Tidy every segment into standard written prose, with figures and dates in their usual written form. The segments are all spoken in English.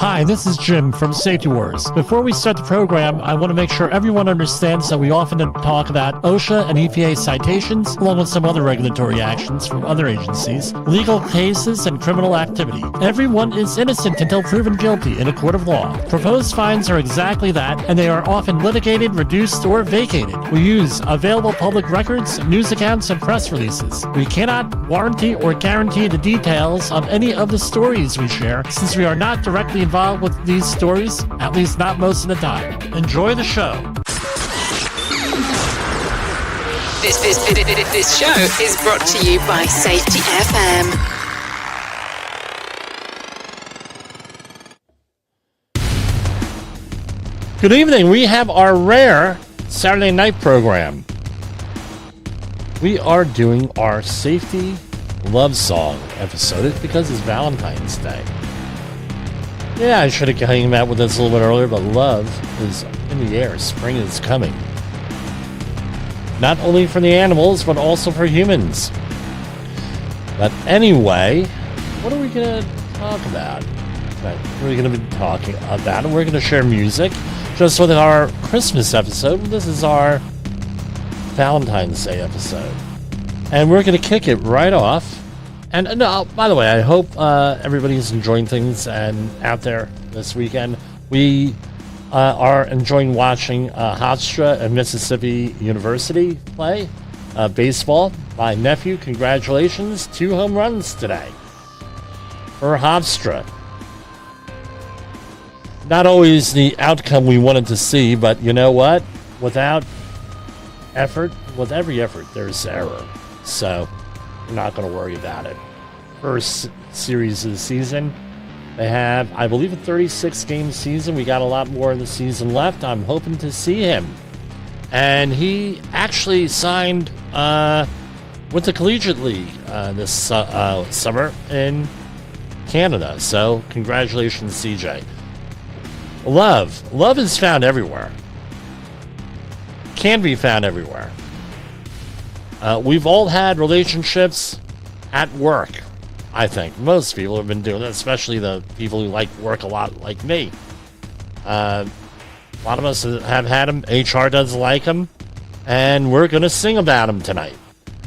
Hi, this is Jim from Safety Wars. Before we start the program, I want to make sure everyone understands that we often talk about OSHA and EPA citations, along with some other regulatory actions from other agencies, legal cases, and criminal activity. Everyone is innocent until proven guilty in a court of law. Proposed fines are exactly that, and they are often litigated, reduced, or vacated. We use available public records, news accounts, and press releases. We cannot warranty or guarantee the details of any of the stories we share, since we are not directly involved with these stories, at least not most of the time. Enjoy the show. This show is brought to you by Safety FM. Good evening. We have our rare Saturday night program. We are doing our Safety Love Song episode because it's Valentine's Day. Yeah, I should have came out with this a little bit earlier, but love is in the air. Spring is coming. Not only for the animals, but also for humans. But anyway, what are we going to talk about? We're going to be talking about, and we're going to share music. Just with our Christmas episode, this is our Valentine's Day episode. And we're going to kick it right off. And by the way, I hope everybody's enjoying things and out there this weekend. We are enjoying watching Hofstra and Mississippi University play baseball. My nephew, congratulations, 2 home runs today for Hofstra. Not always the outcome we wanted to see, but you know what? Without effort, with every effort, there's error. So we're not going to worry about it. First series of the season. They have, I believe, a 36-game season. We got a lot more of the season left. I'm hoping to see him. And he actually signed with the Collegiate League this summer in Canada. So congratulations, CJ. Love is found everywhere. Can be found everywhere. We've all had relationships at work, I think. Most people have been doing that, especially the people who like work a lot like me. A lot of us have had them. HR doesn't like them. And we're going to sing about them tonight.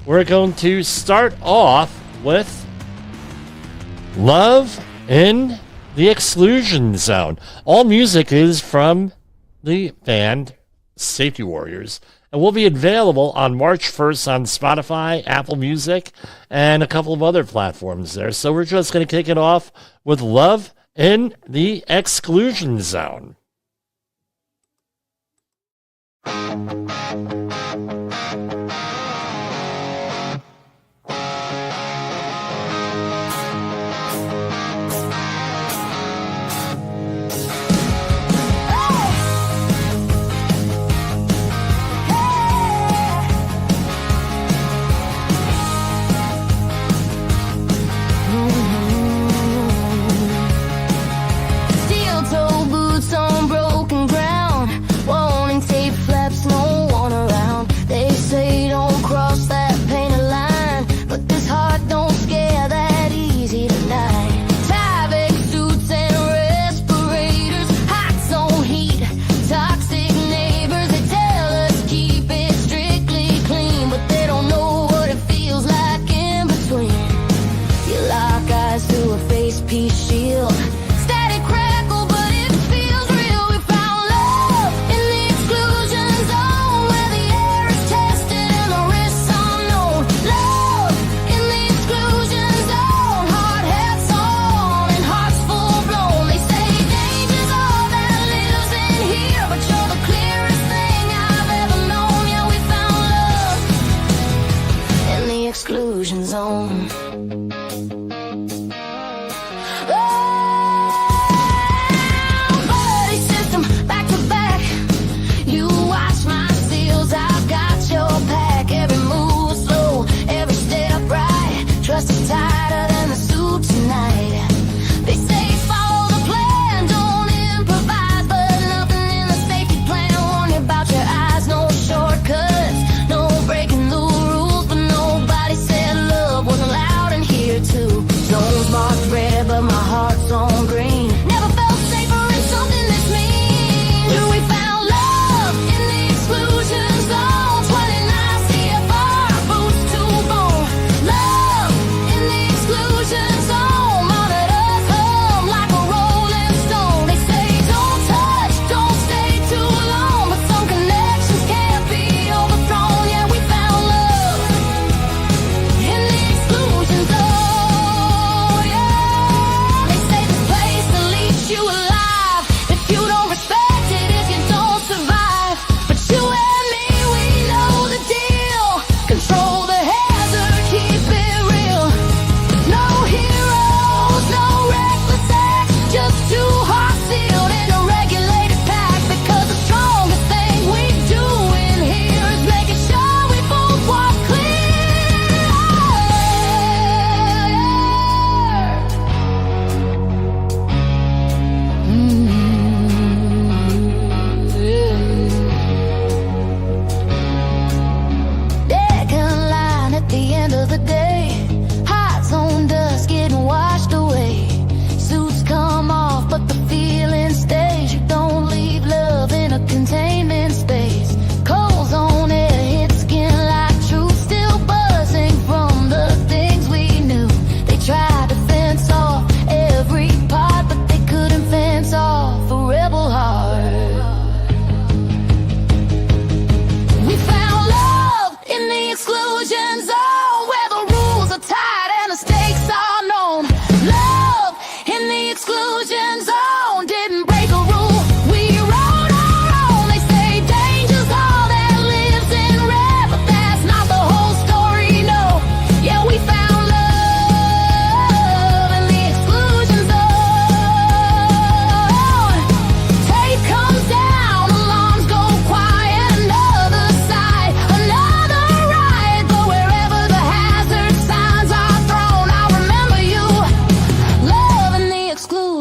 We're going to start off with Love in the Exclusion Zone. All music is from the band Safety Warriors, and will be available on March 1st on Spotify, Apple Music, and a couple of other platforms there. So we're just going to kick it off with Love in the Exclusion Zone. Steel-toe boots on broken ground, warning tape flaps, no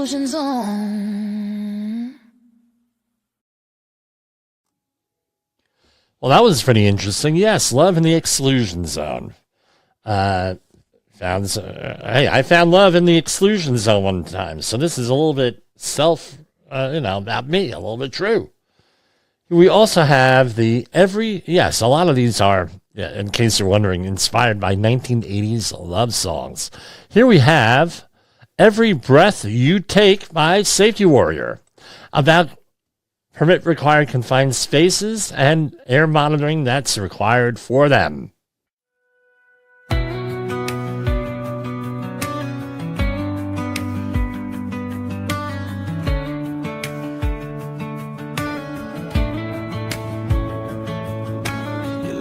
exclusion zone. Well, that was pretty interesting. Yes, love in the exclusion zone. I found love in the exclusion zone one time. So this is a little bit about me, a little bit true. We also have a lot of these are, in case you're wondering, inspired by 1980s love songs. Here we have Every Breath You Take by Safety Warrior, about permit required confined spaces and air monitoring that's required for them.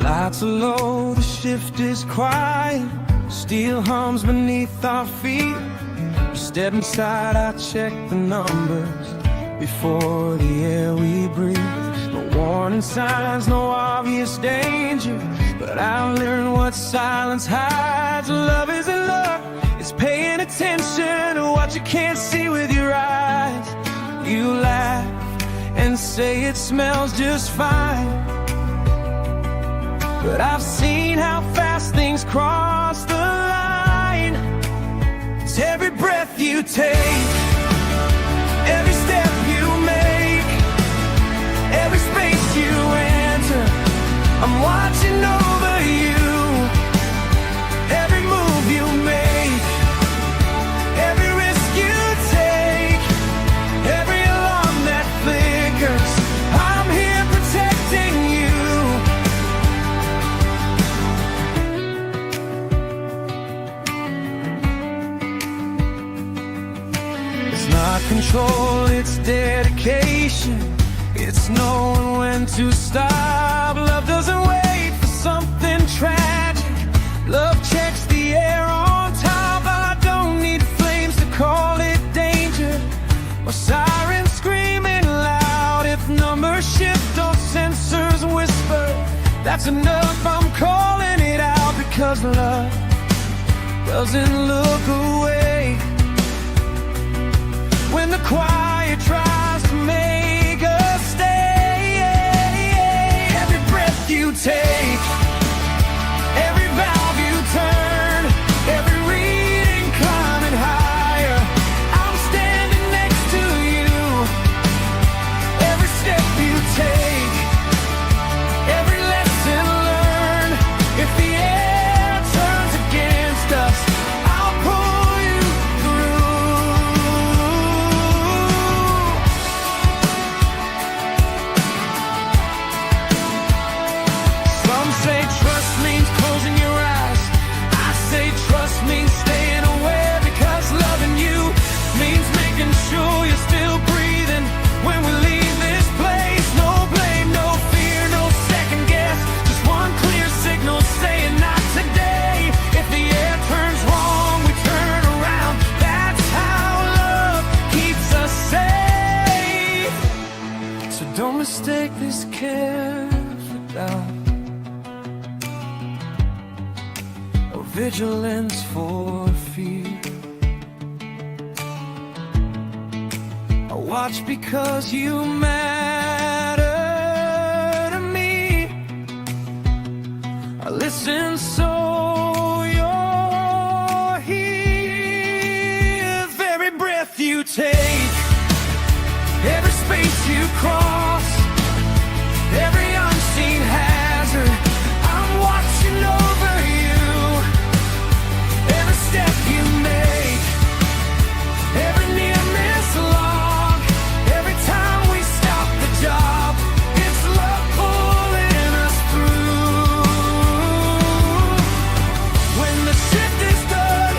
Lights are low, the shift is quiet. Steel hums beneath our feet. Step inside, I check the numbers before the air we breathe. No warning signs, no obvious danger, but I've learned what silence hides. Love isn't luck, it's paying attention to what you can't see with your eyes. You laugh and say it smells just fine, but I've seen how fast things cross the line. It's every breath you take, every step you make, every space you enter. I'm watching over you, every move you make, every risk you take, every alarm that flickers. I'm here protecting you. It's not control, it's dedication. It's knowing when to stop. Love doesn't wait for something tragic. Love checks the air on top. I don't need flames to call it danger, or sirens screaming loud. If numbers shift or sensors whisper, that's enough. I'm calling it out, because love doesn't look away when the quiet tries to make us stay. Every breath you take, every valve you turn, every reading climbing higher. I'm standing next to you. Every step you take, every lesson learned. If the air turns against us, I'll pull you through. Some say trust means closing your eyes. I say trust means staying aware, because loving you means making sure you're still breathing when we leave this place. No blame, no fear, no second guess. Just one clear signal saying not today. If the air turns wrong, we turn around. That's how love keeps us safe. So don't mistake this care for doubt, or vigilance for fear. I watch because you matter to me. I listen so you're here. With every breath you take, every space you cross, every unseen hazard, I'm watching over you. Every step you make, every near miss log, every time we stop the job, it's love pulling us through. When the shift is done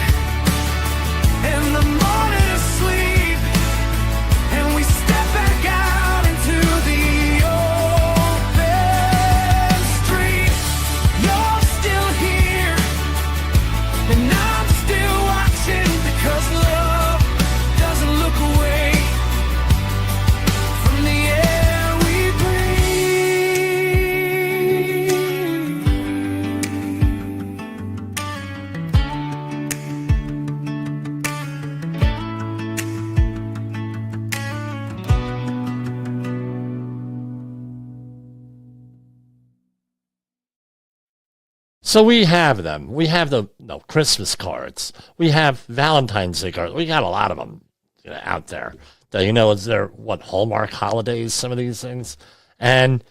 and the morning is asleep, and we step back out into So we have them. We have the Christmas cards. We have Valentine's Day cards. We got a lot of them out there. Is there Hallmark holidays? Some of these things, and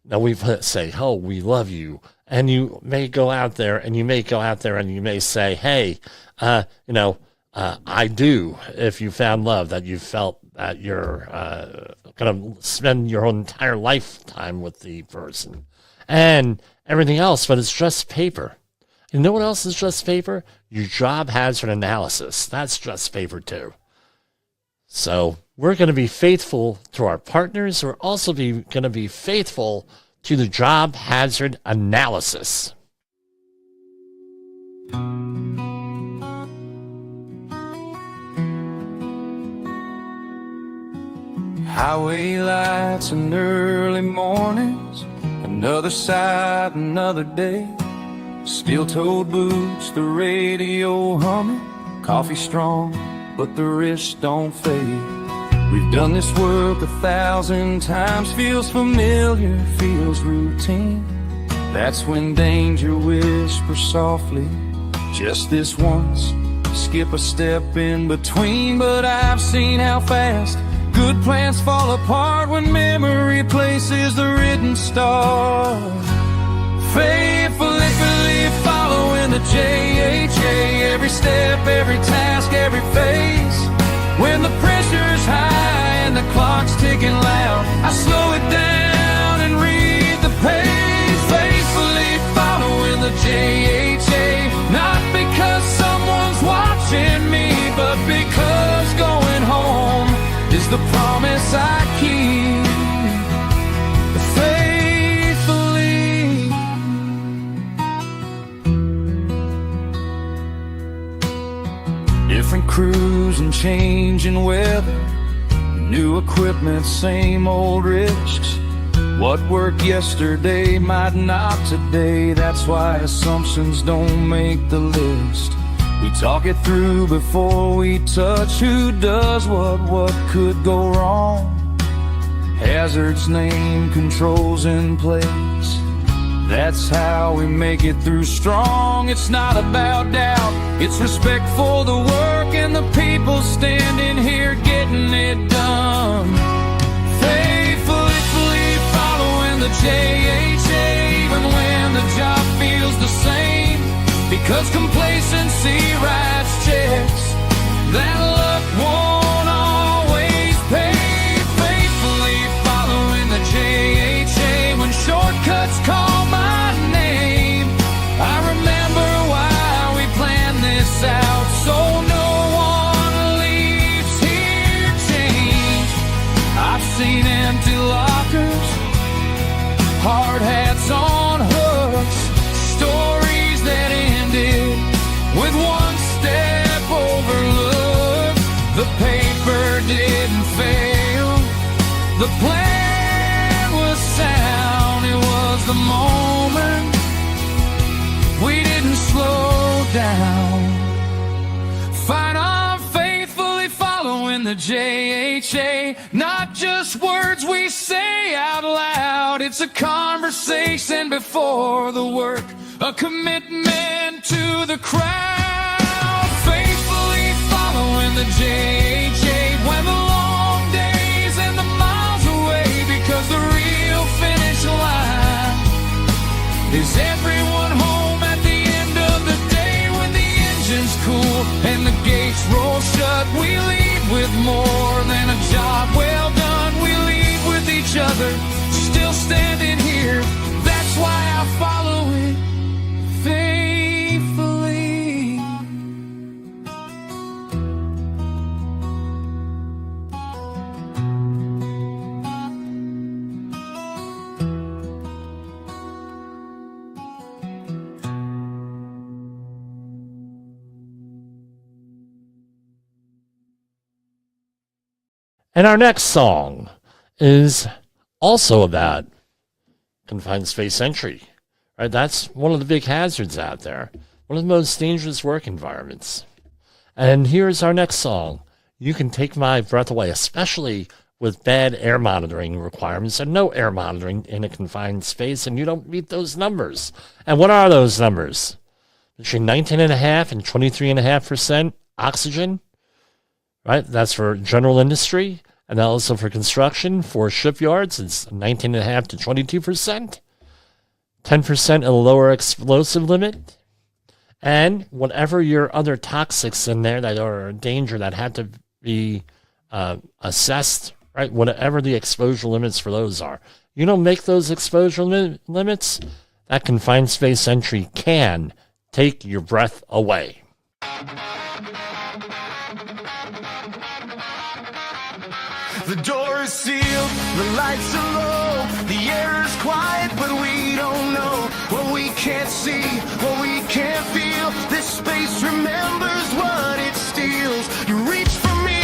we say, "Oh, we love you," and you may go out there and you may say, "Hey, I do." If you found love, that you felt that you're going to spend your whole entire lifetime with the person, and everything else, but it's just paper. You know what else is just paper? Your job hazard analysis. That's just paper too. So we're going to be faithful to our partners. We're also going to be faithful to the job hazard analysis. Highway lights and early mornings, another side, another day. Steel-toed boots, the radio humming, coffee strong, but the wrist don't fade. We've done this work 1,000 times, feels familiar, feels routine. That's when danger whispers softly, just this once, skip a step in between. But I've seen how fast good plans fall apart when memory places the written star. Faithfully following the JHA, every step, every task, every phase. When the pressure's high and the clock's ticking loud, I slow it down and read the page. Faithfully following the JHA, not because someone's watching me, but because going home is the promise I keep. Faithfully. Different crews and changing weather, new equipment, same old risks. What worked yesterday might not today. That's why assumptions don't make the list. We talk it through before we touch who does what could go wrong. Hazards named, controls in place. That's how we make it through strong. It's not about doubt, it's respect for the work and the people standing here getting it done. Faithfully following the JHA, even when the job feels the same. Because complacency writes checks that luck won't always pay. Faithfully following the JHA when shortcuts call my name. I remember why we planned this out, so no one leaves here changed. I've seen empty lockers, hard hats on hooks, stories that ended with one step overlooked. The paper didn't fail, the plan was sound. It was the moment we didn't slow down. Fine, I'm faithfully following the JHA, not just words we say out loud. It's a conversation before the work, a commitment to the crowd. Faithfully following the JHA when the long days and the miles away. Because the real finish line is everyone home at the end of the day. When the engine's cool and the gates roll shut, we leave with more than a job well done. We leave with each other, still standing here. That's why I follow it faithfully. And our next song is also about confined space entry. Right? That's one of the big hazards out there. One of the most dangerous work environments. And here's our next song. You Can Take My Breath Away, especially with bad air monitoring requirements and no air monitoring in a confined space, and you don't meet those numbers. And what are those numbers? Between 19.5% and 23.5% oxygen, right? That's for general industry, and also for construction. For shipyards, it's 19.5% to 22%, 10% a lower explosive limit, and whatever your other toxics in there that are a danger that had to be assessed, right? Whatever the exposure limits for those are. You don't make those exposure limits, that confined space entry can take your breath away. The door is sealed, the lights are low, the air is quiet, but we don't know what we can't see, what we can't feel. This space remembers what it steals. You reach for me,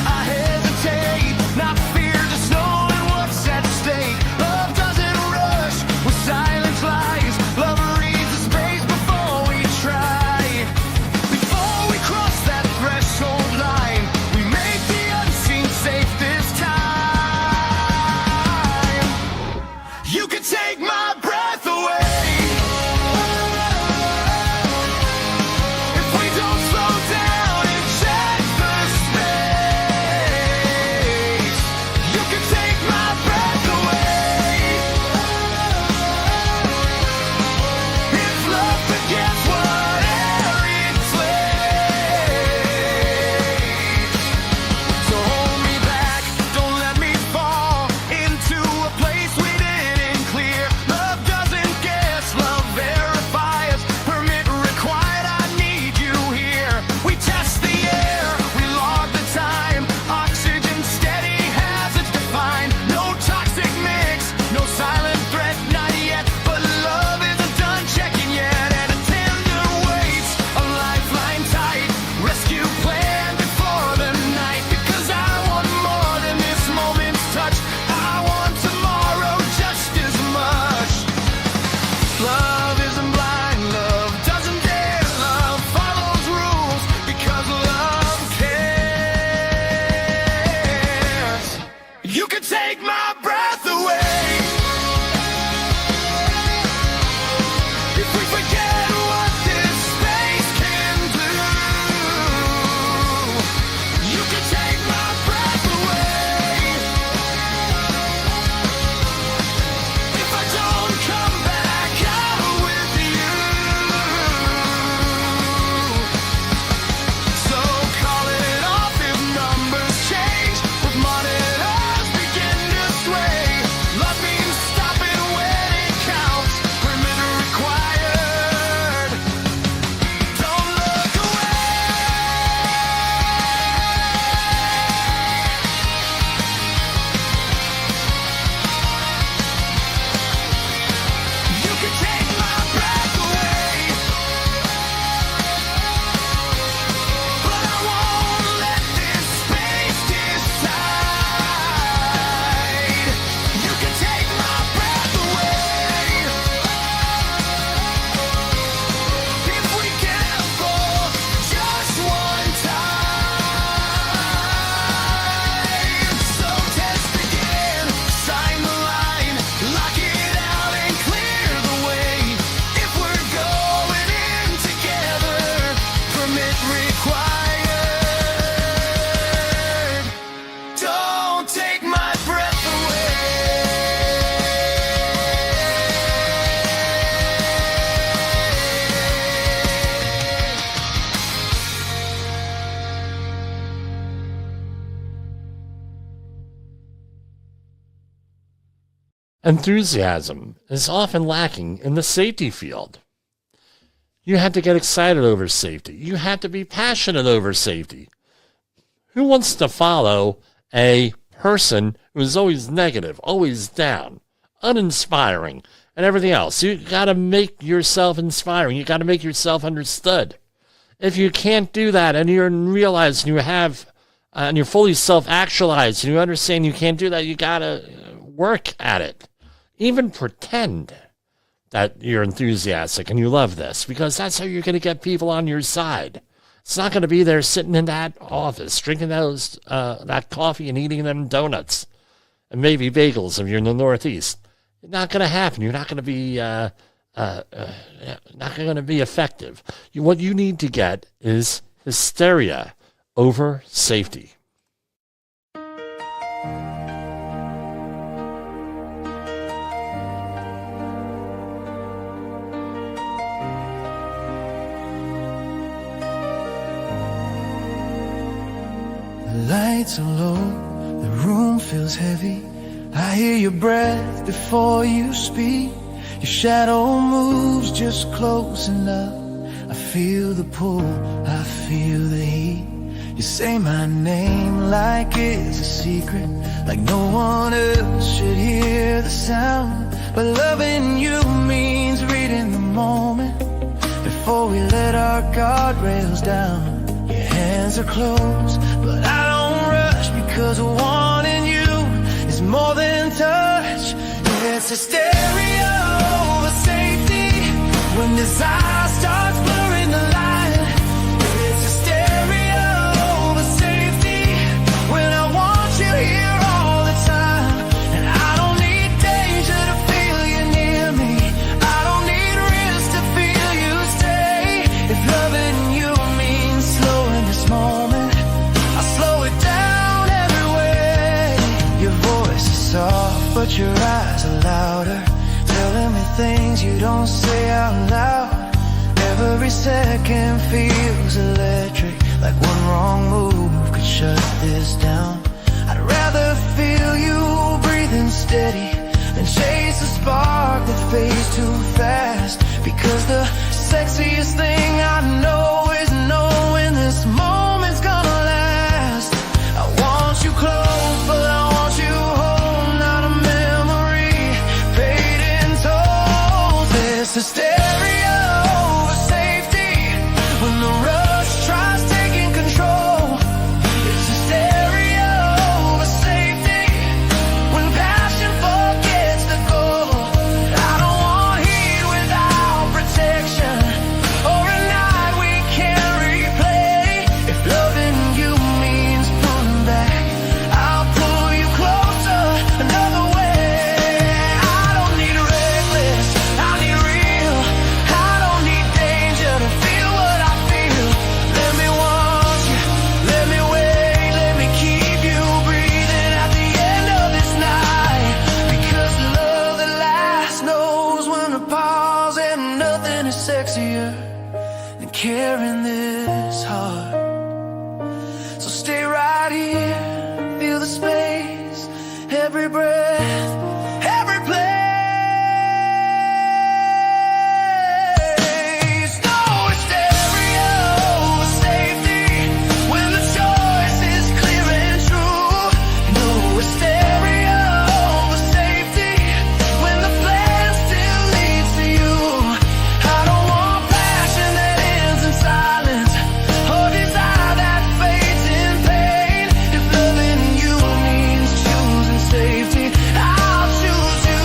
I hesitate, not fear, just knowing what's at stake. Love doesn't rush, where silence lies. Love reads the space before we try. Before we cross that threshold line, we make the unseen safe this time. You can take my breath away. If we don't slow down and check the space, you can take my breath away. If love forgets what air it takes, so hold me back, don't let me fall into a place we didn't clear. Love doesn't guess, love verifies. Permit required, I need you here. We test the air, we log the time. Oxygen steady, hazards defined. No toxic mix, no silent threat, not yet. But love isn't done checking yet. And a tender waits, a lifeline tight. Rescue plan before the night. Because I want more than this moment's touch. I want tomorrow just as much. Love isn't blind, love doesn't dare. Love follows rules because love cares. You can take my breath away. If we forget what this space can do, you can take my breath away. If I don't come back out with you, so call it off if numbers change, with monitors begin to sway. Love means stopping when it counts, permit required. Don't look away. You can take my breath away, but I won't let this space decide. You can take my breath away. If we gamble just one time, so test again, sign the line, lock it out and clear the way. If we're going in together, permit required. Don't take my breath away. Enthusiasm is often lacking in the safety field. You have to get excited over safety. You have to be passionate over safety. Who wants to follow a person who is always negative, always down, uninspiring, and everything else? You got to make yourself inspiring. You got to make yourself understood. If you can't do that and you're realizing you have, and you're fully self-actualized and you understand you can't do that, you got to work at it. Even pretend that you're enthusiastic and you love this, because that's how you're going to get people on your side. It's not going to be there sitting in that office, drinking that coffee and eating them donuts and maybe bagels if you're in the Northeast. It's not going to happen. You're not going to be effective. What you need to get is hysteria over safety. The lights are low, the room feels heavy. I hear your breath before you speak. Your shadow moves just close enough. I feel the pull, I feel the heat. You say my name like it's a secret, like no one else should hear the sound. But loving you means reading the moment before we let our guardrails down. Your hands are closed, but I don't rush, because wanting you is more than touch. It's hysteria over safety when desire starts blurring the line. It's hysteria over safety when I want you here all the time. And I don't need danger to feel you near me. I don't need risk to feel you stay. If loving you means slowing this moment, I'll slow it down every way. Your voice is soft, but your eyes are louder, telling me things you don't say out loud. Every second feels electric, like one wrong move could shut this down. I'd rather feel you breathing steady than chase a spark that fades too fast. Because the sexiest thing I know is knowing this moment's gonna last. I want you close, but I want you home, not a memory paid in toll. This hysteria over safety when the rush tries taking control. It's hysteria over safety when passion forgets the goal. I don't want heat without protection, or a night we can't replay. If loving you means pulling back, I'll pull you closer another way. I don't need reckless, I need real. I don't need danger to feel what I feel. Let me want you, let me wait, let me keep you breathing at the end of this night. Because the love that lasts knows when to pause, and nothing is sexier than carrying this heart. So stay right here, feel the space, every breath, every place. No hysteria over safety when the choice is clear and true. No hysteria over safety when the plan still leads to you. I don't want passion that ends in silence, or desire that fades in pain. If loving you means choosing safety, I'll choose you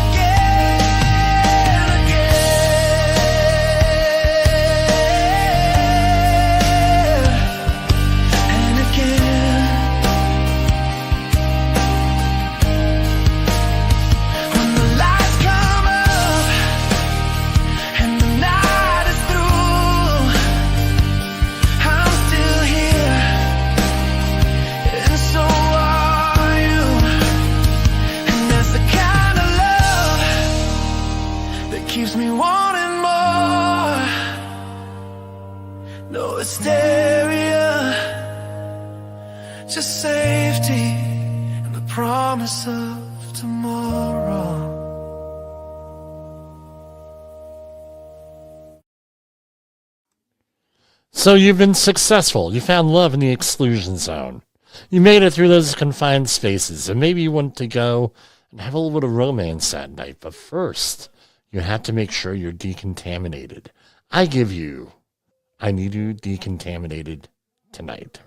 again and again. When the lights come up and the night is through, I'm still here, and so are you. And that's the kind of love that keeps me wanting more. No hysteria, just safety and the promise of tomorrow. So you've been successful. You found love in the exclusion zone. You made it through those confined spaces, and maybe you want to go and have a little bit of romance that night. But first, you have to make sure you're decontaminated. I need you decontaminated tonight.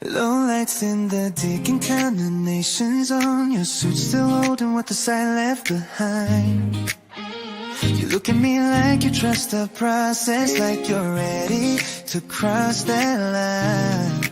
Low lights in the decontamination zone. Your suit's still holding what the site left behind. You look at me like you trust the process, like you're ready to cross that line.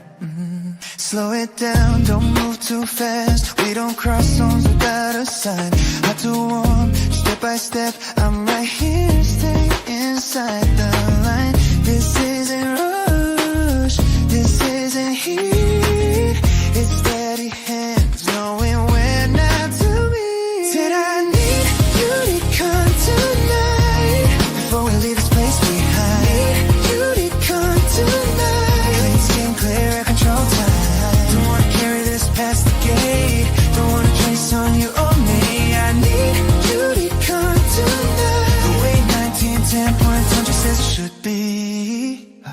Slow it down, don't move too fast. We don't cross zones without a sign. Hot to warm, step by step. I'm right here, stay inside the line. This isn't rush, this isn't heat. It's steady hands, knowing when not to be. Said I need you to come tonight before we leave this place behind. Need you to come tonight. Clean skin, clear air, control time. Don't wanna carry this past the gate. Don't wanna trace on you or me. I need you to come tonight. The way 1910.100 says it should be.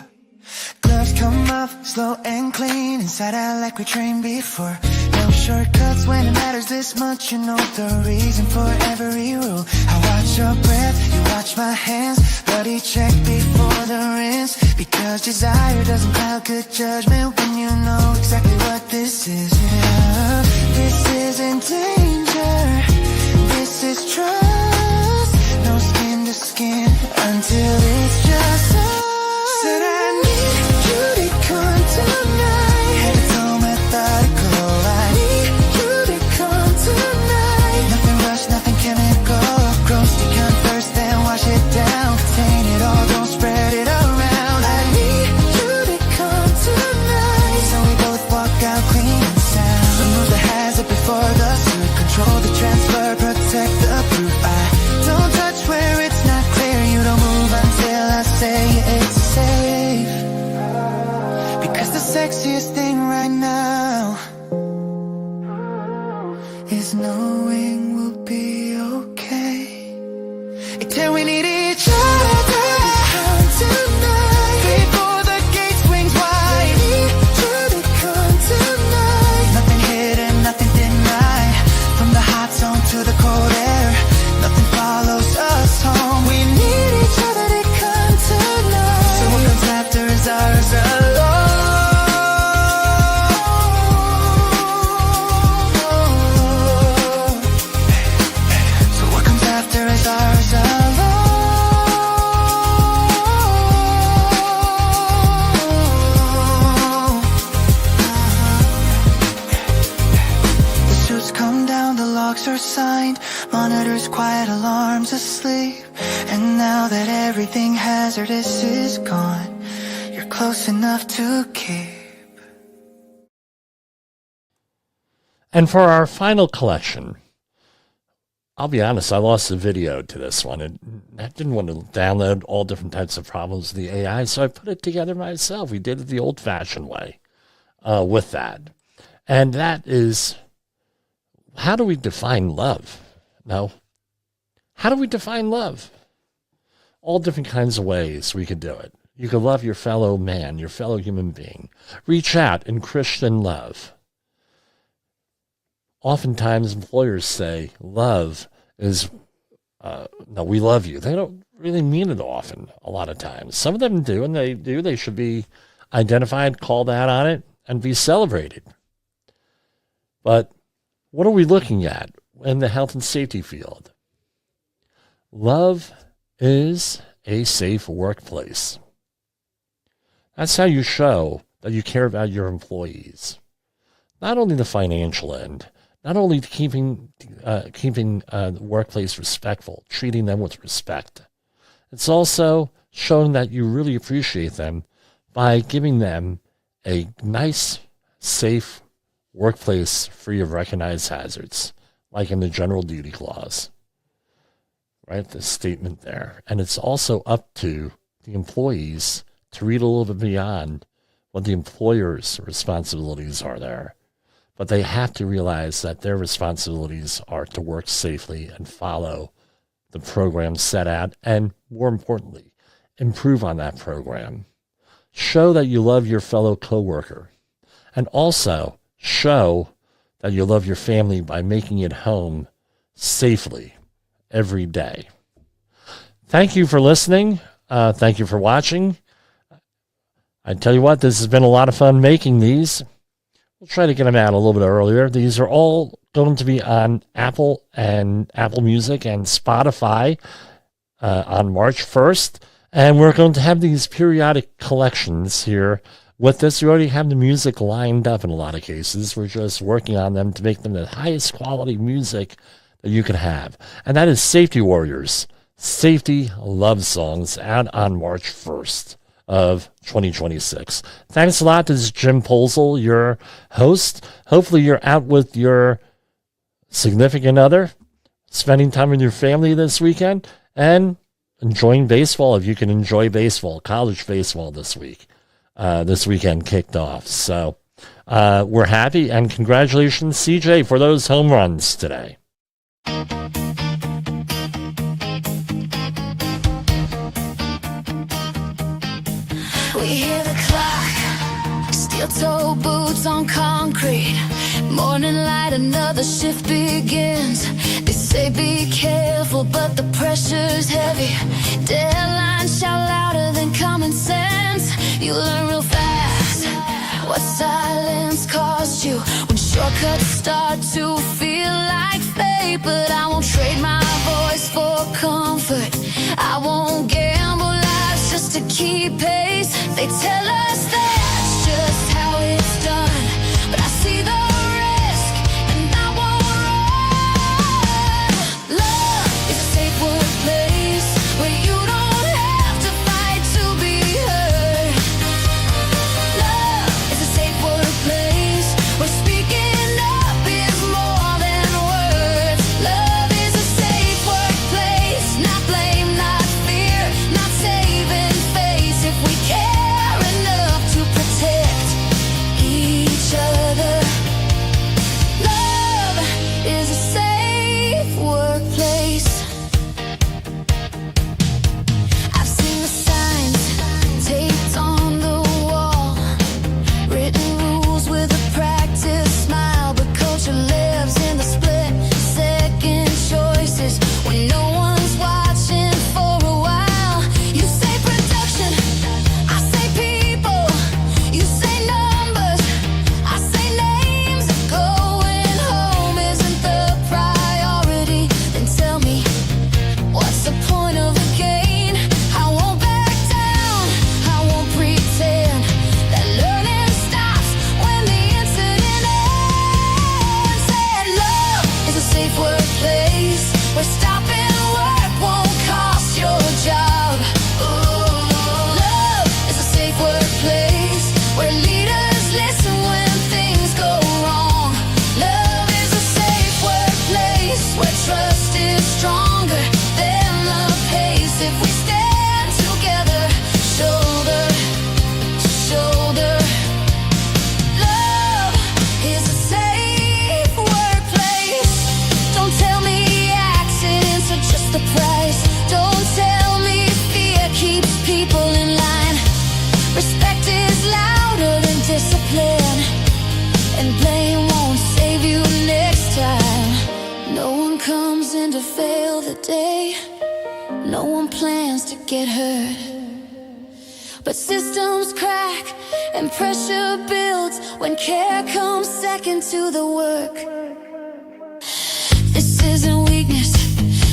Gloves come off, slow and clean. Inside out like we trained before. No shortcuts when it matters this much. You know the reason for every rule. I watch your breath, you watch my hands. Bloody check before the rinse. Because desire doesn't cloud good judgment when you know exactly what this is. Yeah. This isn't danger, this is trust. No skin to skin until it's just us. Said I need you to come tonight. Head to toe methodical. I need you to come tonight. Nothing rush, nothing chemical. Gross decon first, then wash it down. Contain it all, don't spread it around. I need you to come tonight. So we both walk out clean and sound. Remove the hazard before the suit. Control the transfer, protect the proof. I don't touch where it's not clear. You don't move until I say it's safe. Because the sexiest thing right now is knowing we'll be okay. Until we need each other tonight. Before the gate swings wide. Need you to come tonight. Nothing hidden, nothing denied. From the hot zone to the cold air, nothing follows us home. We need each other to come tonight. So what comes after is ours alone. So what comes after is ours alone. The suits come down, the logs are signed. Monitors quiet, alarms asleep. And now that everything hazardous is gone, you're close enough to keep. And for our final collection, I'll be honest, I lost the video to this one. And I didn't want to download all different types of problems with the AI, so I put it together myself. We did it the old-fashioned way with that. And that is, how do we define love? No. How do we define love? All different kinds of ways we could do it. You could love your fellow man, your fellow human being. Reach out in Christian love. Oftentimes employers say love is, no, we love you. They don't really mean it often, a lot of times. Some of them do, and they do. They should be identified, called out on it, and be celebrated. But what are we looking at in the health and safety field? Love is a safe workplace. That's how you show that you care about your employees. Not only the financial end, not only keeping the workplace respectful, treating them with respect. It's also showing that you really appreciate them by giving them a nice, safe workplace free of recognized hazards, like in the general duty clause, right? The statement there. And it's also up to the employees to read a little bit beyond what the employer's responsibilities are there. But they have to realize that their responsibilities are to work safely and follow the program set out, and more importantly, improve on that program. Show that you love your fellow coworker, and also show that you love your family by making it home safely every day. Thank you for listening. Thank you for watching. I tell you what, this has been a lot of fun making these. We'll try to get them out a little bit earlier. These are all going to be on Apple and Apple Music and Spotify on March 1st. And we're going to have these periodic collections here with this. We already have the music lined up in a lot of cases. We're just working on them to make them the highest quality music that you can have. And that is Safety Warriors, Safety Love Songs, out on March 1st of 2026. Thanks a lot. This is Jim Posel, your host. Hopefully you're out with your significant other, spending time with your family this weekend, and enjoying baseball if you can enjoy baseball, college baseball this week. This weekend kicked off. So we're happy, and congratulations, CJ, for those home runs today. We hear the clock, steel-toe boots on concrete. Morning light, another shift begins. They say be careful, but the pressure's heavy. Deadlines shout louder than common sense. You learn real fast what silence cost you, when shortcuts start to feel like fate. But I won't trade my voice for comfort. I won't gamble lives just to keep pace. They tell us that's just how it's done, but I see the risk and I won't run. Love is a safe workplace where you don't have to fight to be heard. Love is a safe workplace where speaking up is more than words. Love is a safe workplace, not blame, not fear, not saving face. If we care enough to protect each other, love is a safe workplace. I've seen the signs taped on the wall, written rules with a practice smile. But culture lives in the split-second choices when no one's watching for a while. You say production, I say people. You say numbers, I say names. If going home isn't the priority, then tell me, what's the point of the gain? I won't back down, I won't pretend that learning stops when the incident ends. And love is a safe workplace where stopping work won't cost your job. Ooh, love is a safe workplace where leaders listen when things go wrong. Love is a safe workplace where trust is stronger than love pays. If we stand together, shoulder to shoulder, love is a safe workplace. Don't tell me accidents are just the price. Don't tell me fear keeps people in line. Respect is louder than discipline, and blame won't save you next time. No one comes in to fail the day. No one plans to get hurt. But systems crack and pressure builds when care comes second to the work. This isn't weakness,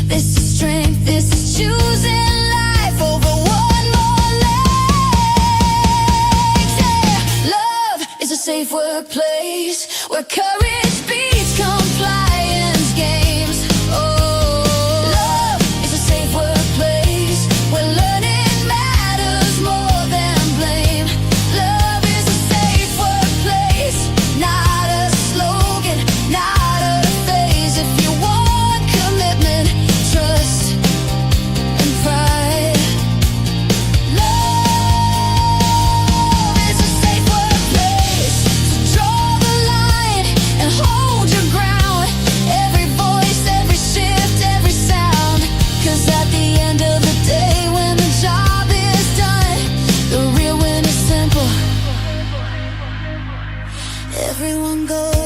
this is strength. This is choosing life over one more leg. Yeah. Love is a safe workplace where courage beats compliance games. Oh, love is a safe workplace where learning matters more than blame. Love is a safe workplace, not a slogan, not a phase. If you want commitment, trust, and pride, love is a safe workplace. So draw the line and hold your ground. Every voice, every shift, every sound. 'Cause at the end of the day, when the job is done, the real win is simple. Everyone goes